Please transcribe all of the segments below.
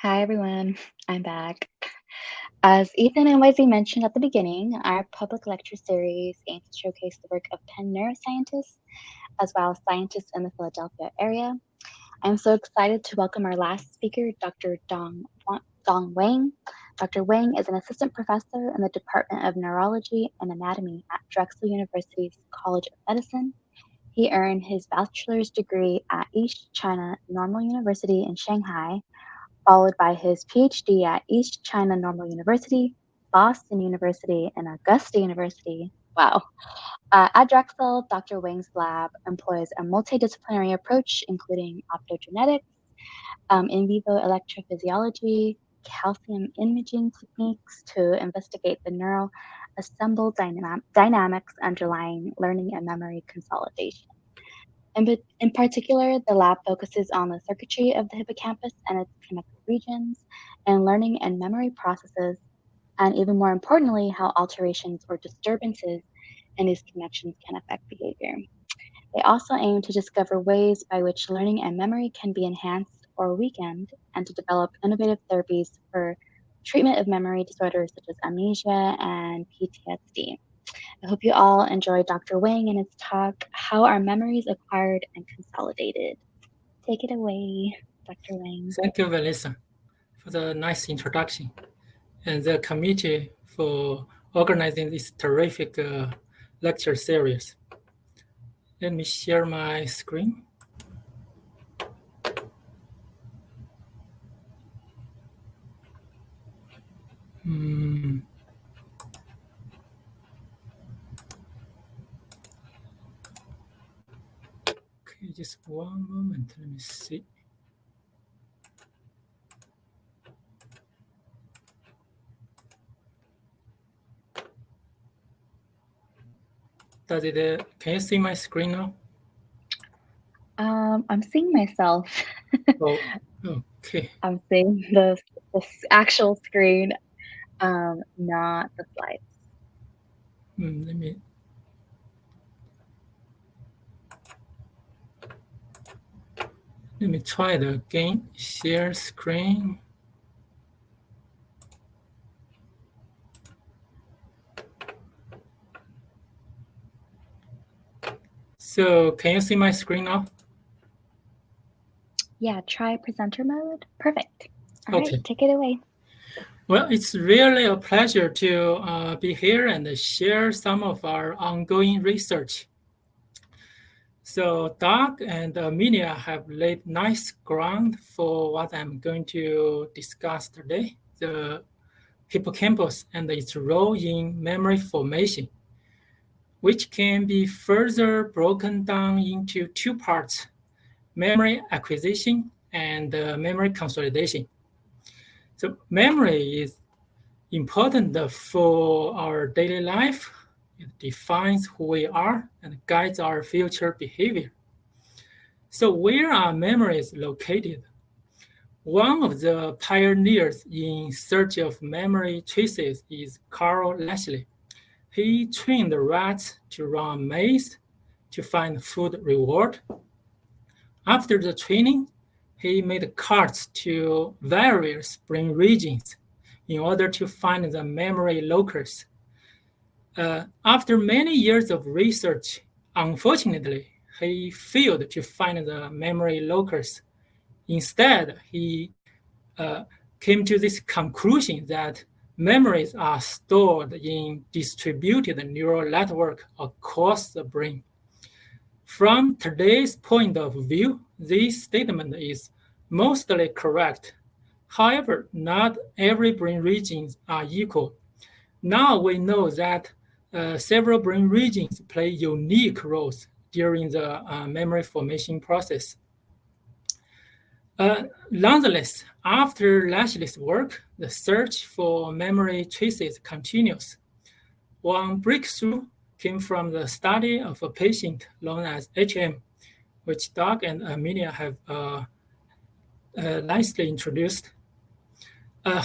Hi, everyone. I'm back. As Ethan and Wesley mentioned at the beginning, our public lecture series aims to showcase the work of Penn neuroscientists as well as scientists in the Philadelphia area. I'm so excited to welcome our last speaker, Dr. Dong Wang. Dr. Wang is an assistant professor in the Department of Neurology and Anatomy at Drexel University's College of Medicine. He earned his bachelor's degree at East China Normal University in Shanghai, followed by his PhD at East China Normal University, Boston University, and Augusta University. Wow. At Drexel, Dr. Wang's lab employs a multidisciplinary approach, including optogenetics, in vivo electrophysiology, calcium imaging techniques to investigate the neural assembled dynamics underlying learning and memory consolidation. In particular, the lab focuses on the circuitry of the hippocampus and its connected regions, and learning and memory processes, and even more importantly, how alterations or disturbances in these connections can affect behavior. They also aim to discover ways by which learning and memory can be enhanced or weakened, and to develop innovative therapies for treatment of memory disorders such as amnesia and PTSD. I hope you all enjoy Dr. Wang and his talk, How Are Memories Acquired and Consolidated? Take it away, Dr. Wang. Thank you, Vanessa, for the nice introduction, and the committee for organizing this terrific lecture series. Let me share my screen. Okay, just one moment. Let me see. Can you see my screen now? I'm seeing myself. Oh, okay. I'm seeing the actual screen, not the slides. Let me try it again. Share screen. So can you see my screen now? Yeah, try presenter mode. Perfect. All Okay. right, take it away. Well, it's really a pleasure to be here and share some of our ongoing research. So Doug and Amelia have laid nice ground for what I'm going to discuss today, the hippocampus and its role in memory formation, which can be further broken down into two parts, memory acquisition and memory consolidation. So memory is important for our daily life. It defines who we are and guides our future behavior. So where are memories located? One of the pioneers in search of memory traces is Carl Lashley. He trained rats to run a maze to find food reward. After the training, he made cards to various brain regions in order to find the memory locus. After many years of research, unfortunately, he failed to find the memory locus. Instead, he came to this conclusion that memories are stored in distributed neural network across the brain. From today's point of view, this statement is mostly correct. However, not every brain regions are equal. Now we know that several brain regions play unique roles during the memory formation process. Nonetheless, after Lashley's work, the search for memory traces continues. One breakthrough came from the study of a patient known as HM, which Doug and Amelia have nicely introduced.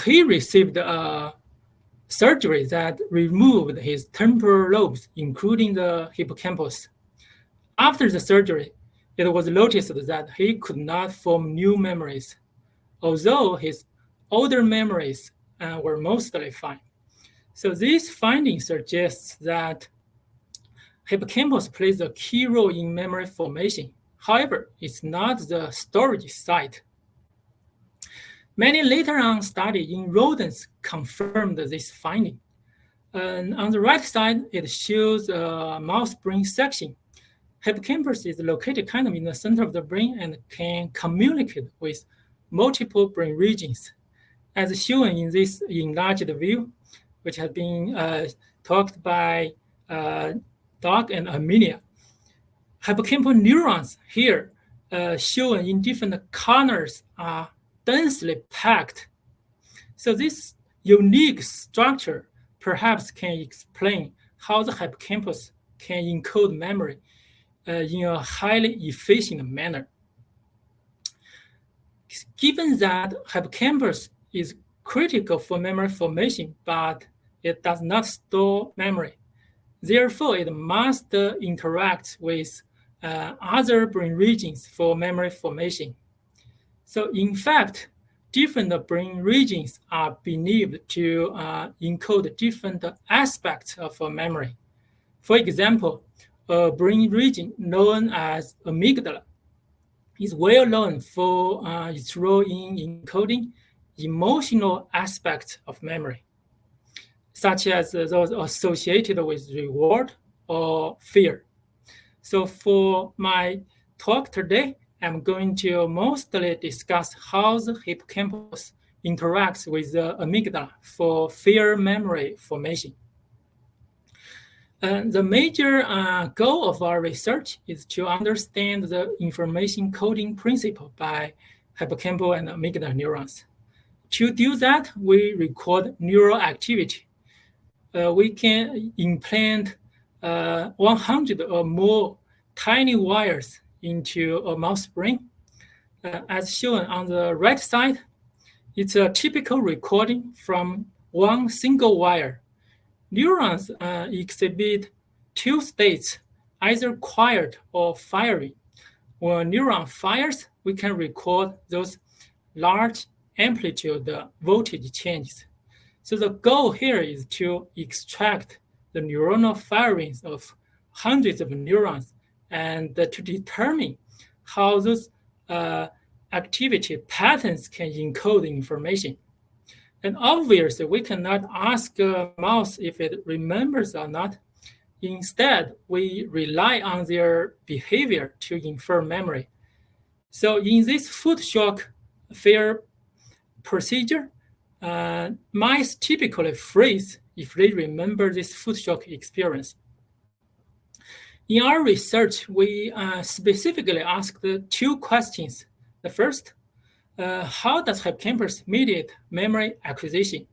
He received a surgery that removed his temporal lobes, including the hippocampus. After the surgery, it was noticed that he could not form new memories, although his older memories were mostly fine. So these findings suggest that hippocampus plays a key role in memory formation. However, it's not the storage site. Many later on studies in rodents confirmed this finding. And on the right side, it shows a mouse brain section. Hippocampus is located kind of in the center of the brain and can communicate with multiple brain regions. As shown in this enlarged view, which has been talked by Doug and Amelia. Hippocampal neurons here shown in different corners are densely packed. So this unique structure perhaps can explain how the hippocampus can encode memory in a highly efficient manner. Given that hippocampus is critical for memory formation, but it does not store memory. Therefore, it must interact with other brain regions for memory formation. So in fact, different brain regions are believed to encode different aspects of memory. For example, a brain region known as amygdala is well known for its role in encoding emotional aspects of memory, such as those associated with reward or fear. So for my talk today, I'm going to mostly discuss how the hippocampus interacts with the amygdala for fear memory formation. The major goal of our research is to understand the information coding principle by hippocampal and amygdala neurons. To do that, we record neural activity. We can implant 100 or more tiny wires into a mouse brain. As shown on the right side, it's a typical recording from one single wire. Neurons exhibit two states, either quiet or firing. When a neuron fires, we can record those large amplitude voltage changes. So the goal here is to extract the neuronal firings of hundreds of neurons and to determine how those activity patterns can encode information. And obviously, we cannot ask a mouse if it remembers or not. Instead, we rely on their behavior to infer memory. So in this foot shock fear procedure, mice typically freeze if they remember this foot shock experience. In our research, we specifically asked two questions. The first, how does hippocampus mediate memory acquisition?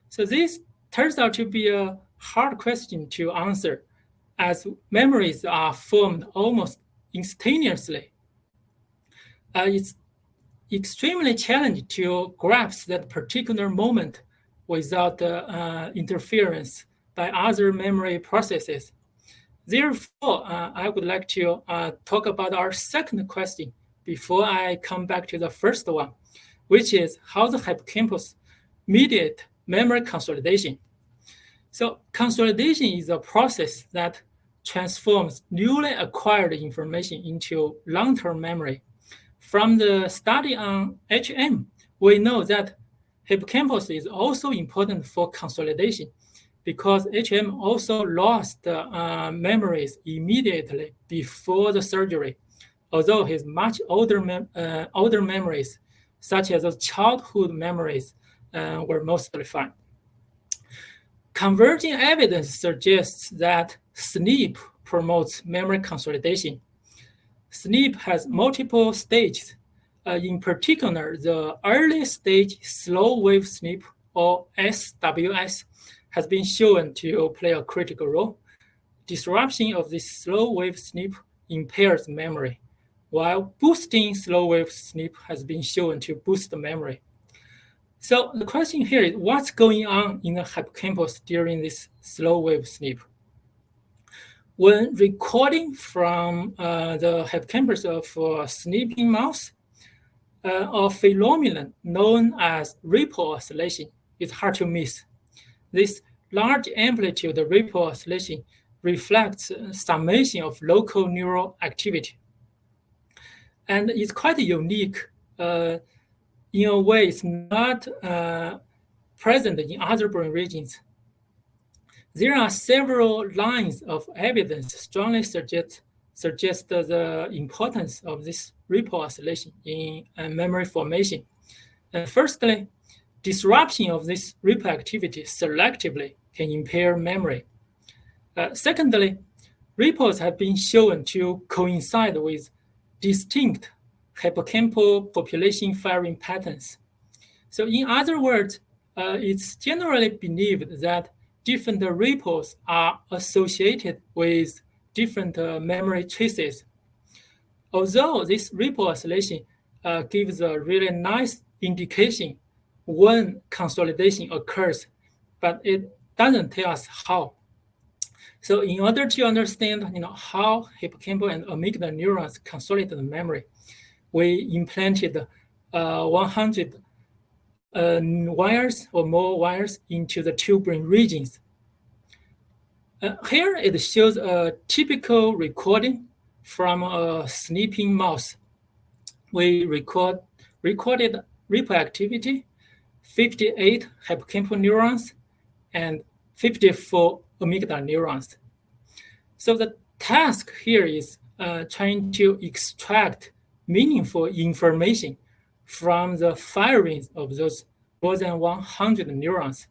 So this turns out to be a hard question to answer, as memories are formed almost instantaneously. It's extremely challenging to grasp that particular moment without interference by other memory processes. Therefore, I would like to talk about our second question before I come back to the first one, which is how the hippocampus mediate memory consolidation. So consolidation is a process that transforms newly acquired information into long-term memory. From the study on HM, we know that hippocampus is also important for consolidation because HM also lost memories immediately before the surgery, although his much older memories, such as those childhood memories, were mostly fine. Converging evidence suggests that sleep promotes memory consolidation. Sleep has multiple stages. In particular, the early stage slow wave sleep, or SWS, has been shown to play a critical role. Disruption of this slow wave sleep impairs memory, while boosting slow wave sleep has been shown to boost the memory. So the question here is, what's going on in the hippocampus during this slow wave sleep? When recording from the hippocampus of a sleeping mouse, a phenomenon known as ripple oscillation is hard to miss. This large amplitude ripple oscillation reflects summation of local neural activity. And it's quite unique. In a way, it's not present in other brain regions. There are several lines of evidence strongly suggest the importance of this ripple oscillation in memory formation. Firstly, disruption of this ripple activity selectively can impair memory. Secondly, ripples have been shown to coincide with distinct hippocampal population firing patterns. So in other words, it's generally believed that different ripples are associated with different memory traces. Although this ripple oscillation gives a really nice indication when consolidation occurs, but it doesn't tell us how. So in order to understand how hippocampal and amygdala neurons consolidate the memory, we implanted 100 wires or more wires into the two brain regions. Here it shows a typical recording from a sleeping mouse. We recorded ripple activity, 58 hippocampal neurons, and 54 amygdala neurons. So the task here is trying to extract meaningful information from the firings of those more than 100 neurons.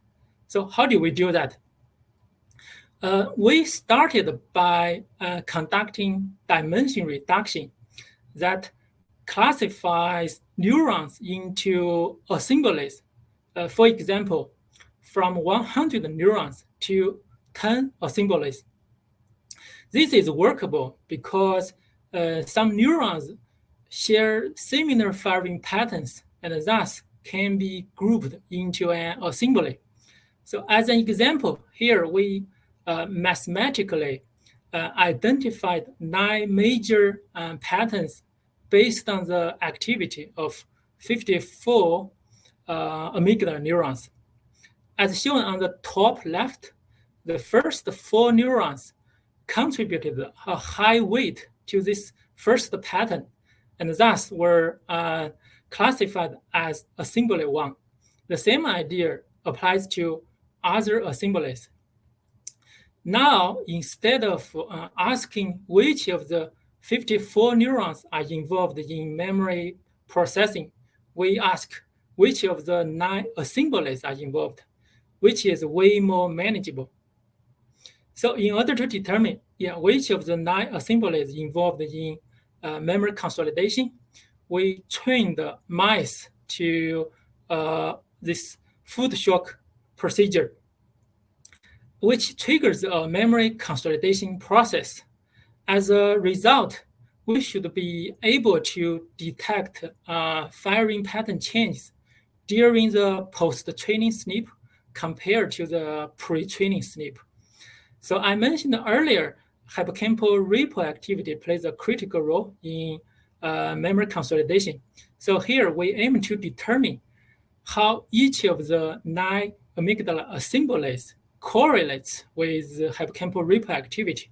So how do we do that? We started by conducting dimension reduction that classifies neurons into assemblies. For example, from 100 neurons to 10 assemblies. This is workable because some neurons share similar firing patterns and thus can be grouped into an assembly. So as an example, here we mathematically identified 9 major patterns based on the activity of 54 amygdala neurons. As shown on the top left, the first 4 neurons contributed a high weight to this first pattern and thus were classified as assembly 1. The same idea applies to other assemblies. Now, instead of asking which of the 54 neurons are involved in memory processing, we ask which of the 9 assemblies are involved, which is way more manageable. So in order to determine which of the 9 assemblies involved in memory consolidation, we trained mice to this food shock procedure, which triggers a memory consolidation process. As a result, we should be able to detect firing pattern changes during the post-training sleep compared to the pre-training sleep. So I mentioned earlier, hippocampal ripple activity plays a critical role in memory consolidation. So here we aim to determine how each of the 9 amygdala assemblies correlates with hippocampal ripple activity.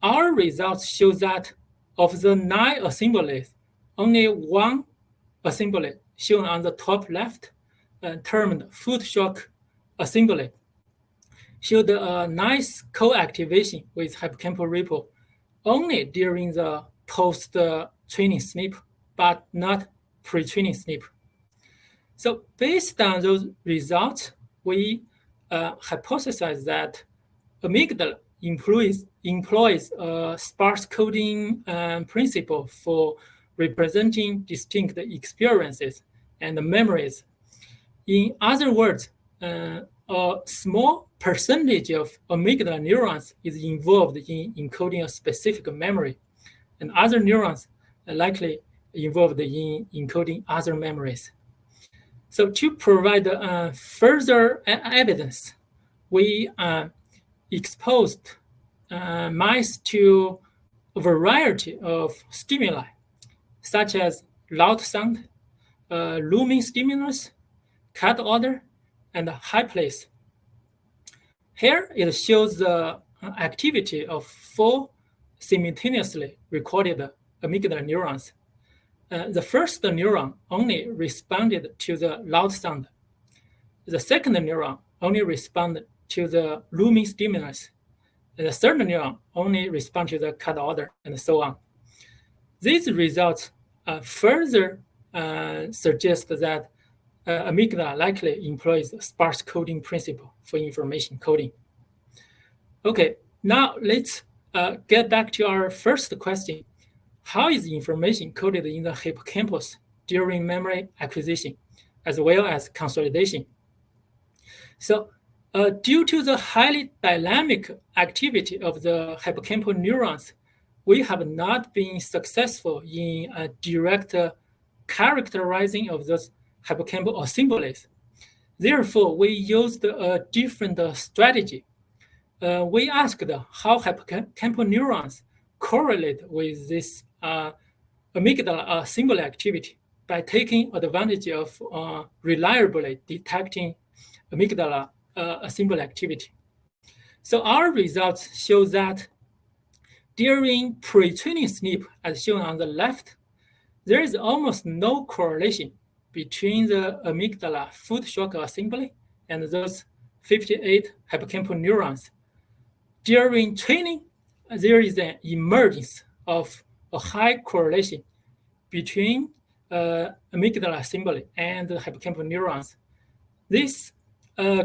Our results show that of the 9 assemblies, only 1 assembly, shown on the top left, termed food shock assembly, showed a nice co-activation with hippocampal ripple only during the post-training sleep, but not pre-training sleep. So based on those results, we hypothesize that amygdala employs a sparse coding principle for representing distinct experiences and memories. In other words, a small percentage of amygdala neurons is involved in encoding a specific memory, and other neurons are likely involved in encoding other memories. So to provide further evidence, we exposed mice to a variety of stimuli, such as loud sound, looming stimulus, cut order, and high place. Here it shows the activity of 4 simultaneously recorded amygdala neurons. The first neuron only responded to the loud sound. The second neuron only responded to the looming stimulus. The third neuron only responded to the cut order, and so on. These results further suggest that amygdala likely employs the sparse coding principle for information coding. Okay, now let's get back to our first question. How is information coded in the hippocampus during memory acquisition, as well as consolidation? So, due to the highly dynamic activity of the hippocampal neurons, we have not been successful in direct characterizing of those hippocampal assemblies. Therefore, we used a different strategy. We asked how hippocampal neurons correlate with this amygdala assembly activity by taking advantage of reliably detecting amygdala assembly activity. So our results show that during pre-training sleep, as shown on the left, there is almost no correlation between the amygdala food shock assembly and those 58 hippocampal neurons. During training, there is an emergence of a high correlation between amygdala assembly and the hippocampal neurons. This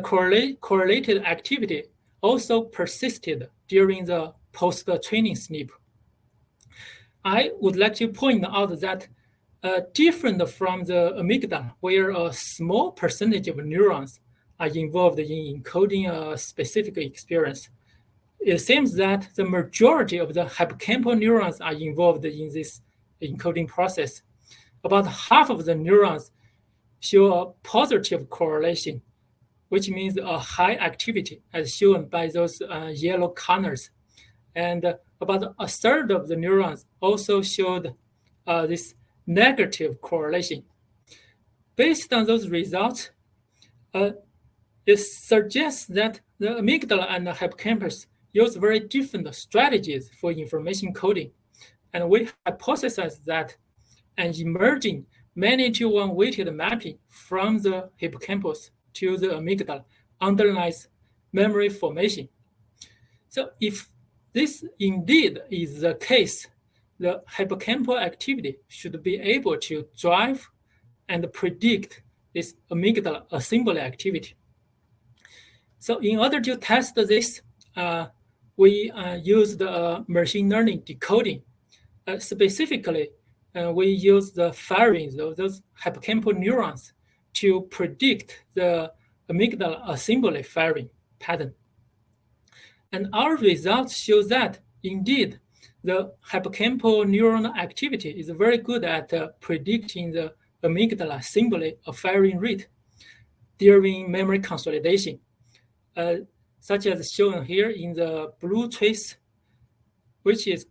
correlated activity also persisted during the post-training sleep. I would like to point out that different from the amygdala, where a small percentage of neurons are involved in encoding a specific experience, it seems that the majority of the hippocampal neurons are involved in this encoding process. About half of the neurons show a positive correlation, which means a high activity, as shown by those yellow corners. And about a third of the neurons also showed this negative correlation. Based on those results, it suggests that the amygdala and the hippocampus use very different strategies for information coding. And we hypothesize that an emerging many-to-one weighted mapping from the hippocampus to the amygdala underlies memory formation. So if this indeed is the case, the hippocampal activity should be able to drive and predict this amygdala assembly activity. So in order to test this, we used machine learning decoding. Specifically, we use the firing of those hippocampal neurons to predict the amygdala assembly firing pattern. And our results show that, indeed, the hippocampal neuronal activity is very good at predicting the amygdala assembly firing rate during memory consolidation, such as shown here in the blue trace, which is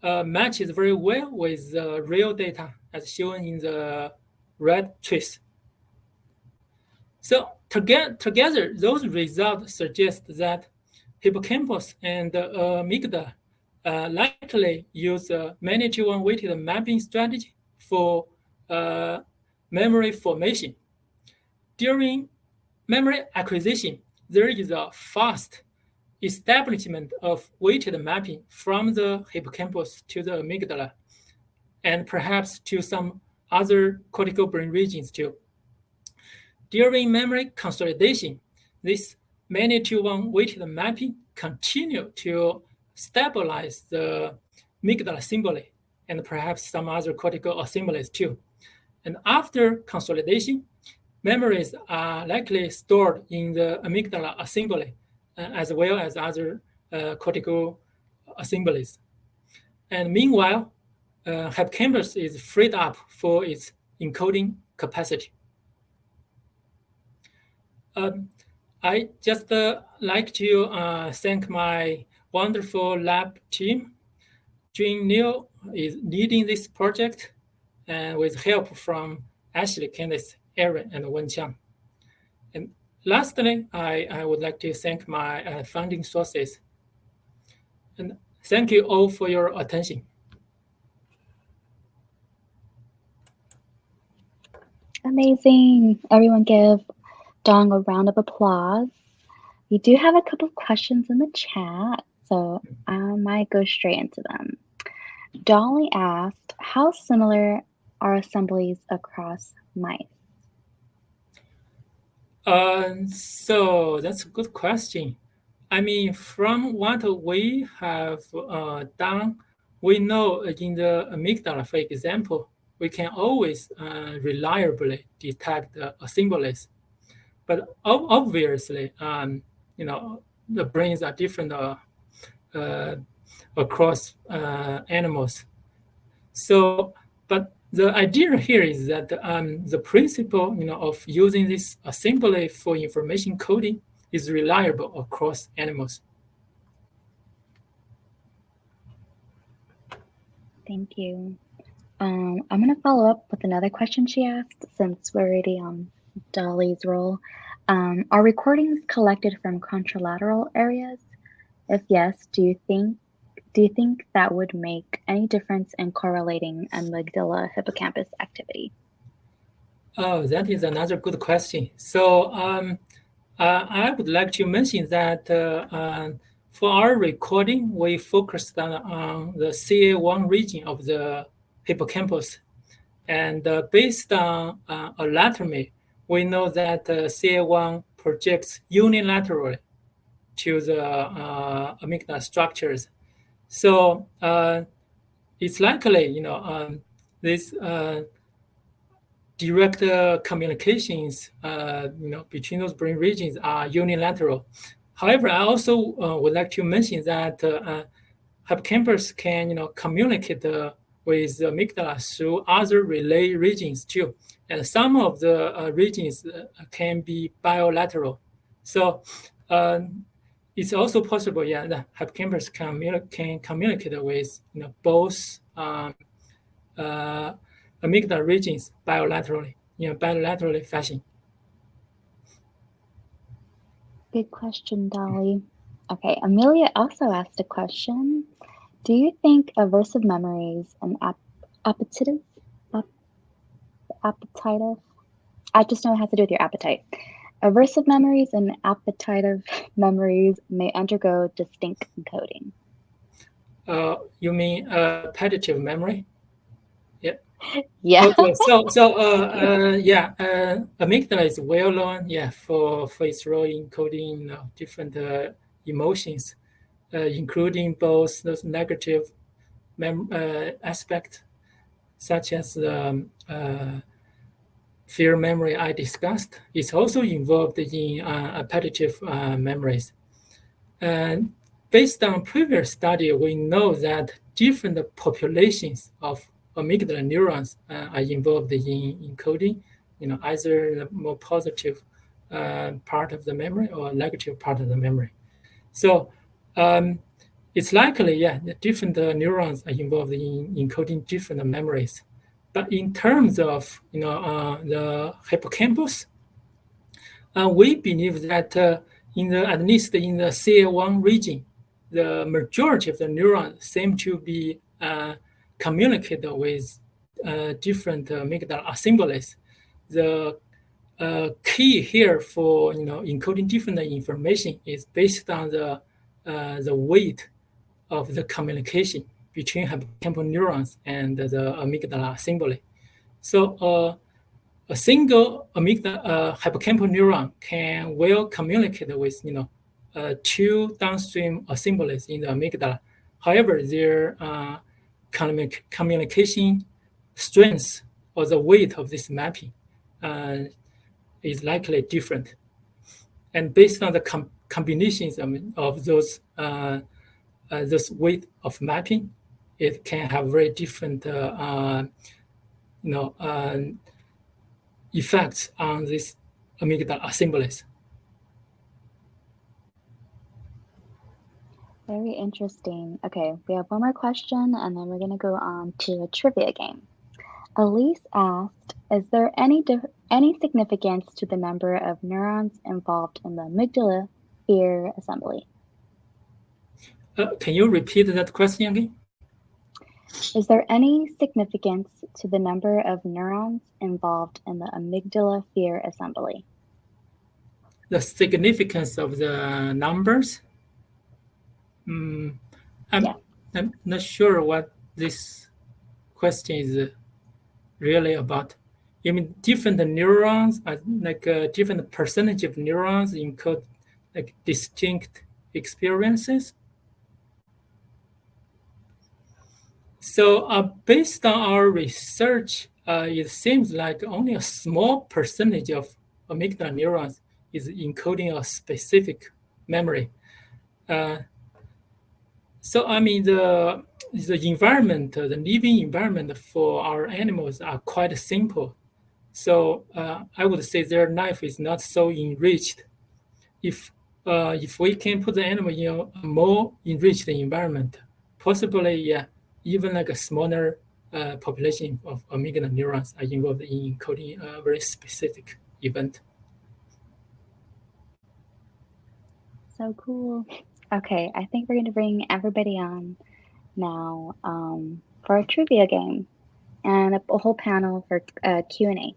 matches very well with the real data as shown in the red trace. So together, those results suggest that hippocampus and amygdala likely use a many-to-one weighted mapping strategy for memory formation. During memory acquisition, there is a fast establishment of weighted mapping from the hippocampus to the amygdala, and perhaps to some other cortical brain regions too. During memory consolidation, this many-to-one weighted mapping continue to stabilize the amygdala assembly and perhaps some other cortical assemblies too. And after consolidation, memories are likely stored in the amygdala assembly as well as other cortical assemblies. And meanwhile, hippocampus is freed up for its encoding capacity. I just like to thank my wonderful lab team. Jun Liu is leading this project, and with help from Ashley, Candice, Aaron, and Wen Qiang. And lastly, I would like to thank my funding sources. And thank you all for your attention. Amazing. Everyone give Dong a round of applause. We do have a couple of questions in the chat, so I might go straight into them. Dolly asked, how similar are assemblies across mice? So that's a good question. I mean, from what we have done, we know in the amygdala, for example, we can always reliably detect assemblies. But obviously, the brains are different across animals. So, but the idea here is that the principle, of using this assembly for information coding is reliable across animals. Thank you. I'm going to follow up with another question she asked since we're already on Dolly's role. Are recordings collected from contralateral areas? If yes, do you think that would make any difference in correlating amygdala hippocampus activity? Oh, that is another good question. So I would like to mention that for our recording, we focused on the CA1 region of the hippocampus. And based on anatomy, we know that CA1 projects unilaterally to the amygdala structures. So it's likely, this direct communications, between those brain regions are unilateral. However, I also would like to mention that hippocampus can, communicate with the amygdala through other relay regions too, and some of the regions can be bilateral. So it's also possible, the hippocampus can communicate with, both amygdala regions bilaterally, bilaterally fashion. Good question, Dolly. Okay, Amelia also asked a question. Do you think aversive memories and appetitive? I just know it has to do with your appetite. Aversive memories and appetitive memories may undergo distinct encoding. You mean appetitive memory? Yeah. Yeah. Okay. Amygdala is well known, for its role in coding different emotions, including both those negative aspects, such as fear memory I discussed. It's also involved in appetitive memories. And based on previous study, we know that different populations of amygdala neurons are involved in encoding, either the more positive part of the memory or negative part of the memory. So it's likely, the different neurons are involved in encoding different memories. But in terms of, the hippocampus, we believe that at least in the CA1 region, the majority of the neurons seem to be communicated with different amygdala assemblies. The key here for encoding different information is based on the weight of the communication between hippocampal neurons and the amygdala assembly. So a single hippocampal neuron can well communicate with two downstream assemblies in the amygdala. However, their communication strength or the weight of this mapping is likely different. And based on the combinations of those weight of mapping, it can have very different effects on these amygdala assemblies. Very interesting. Okay, we have one more question and then we're going to go on to a trivia game. Elise asked, is there any significance to the number of neurons involved in the amygdala fear assembly? Can you repeat that question again? Is there any significance to the number of neurons involved in the amygdala fear assembly? The significance of the numbers? I'm not sure what this question is really about. You mean different neurons, like different percentage of neurons encode like distinct experiences? So based on our research, it seems like only a small percentage of amygdala neurons is encoding a specific memory. So I mean, the environment, the living environment for our animals are quite simple. So I would say their life is not so enriched. If we can put the animal in a more enriched environment, possibly, yeah, even like a smaller population of amygdala neurons are involved in encoding a very specific event. So cool. Okay, I think we're going to bring everybody on now for a trivia game and a whole panel for Q&A.